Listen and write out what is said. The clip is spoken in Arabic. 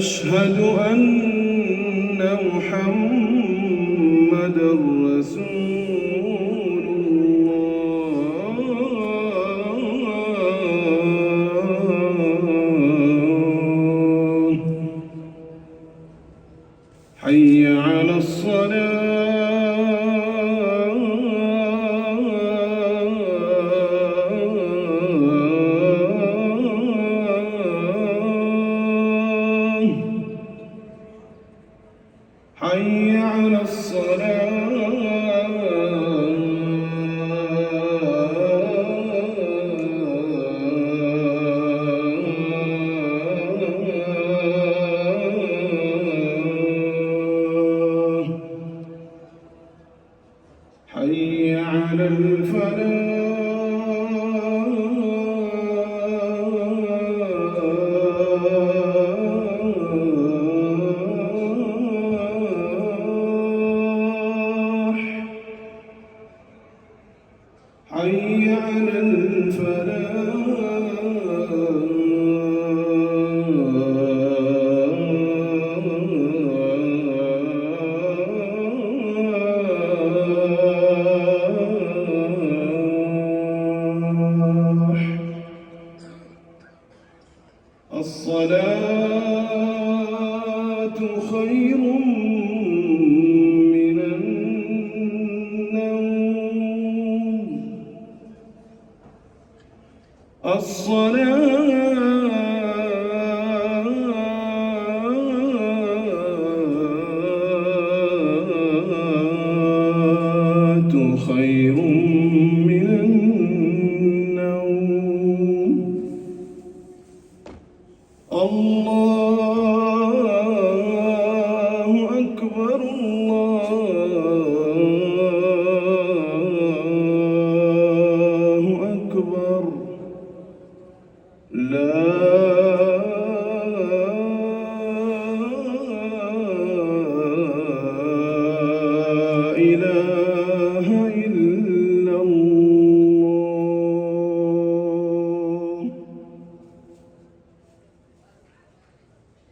أشهد أن محمدًا رسول الله. حي على حي على حي على حي على الصلاة خير من النوم. الصلاة خير من النوم. الله أكبر الله أكبر لا إله إلا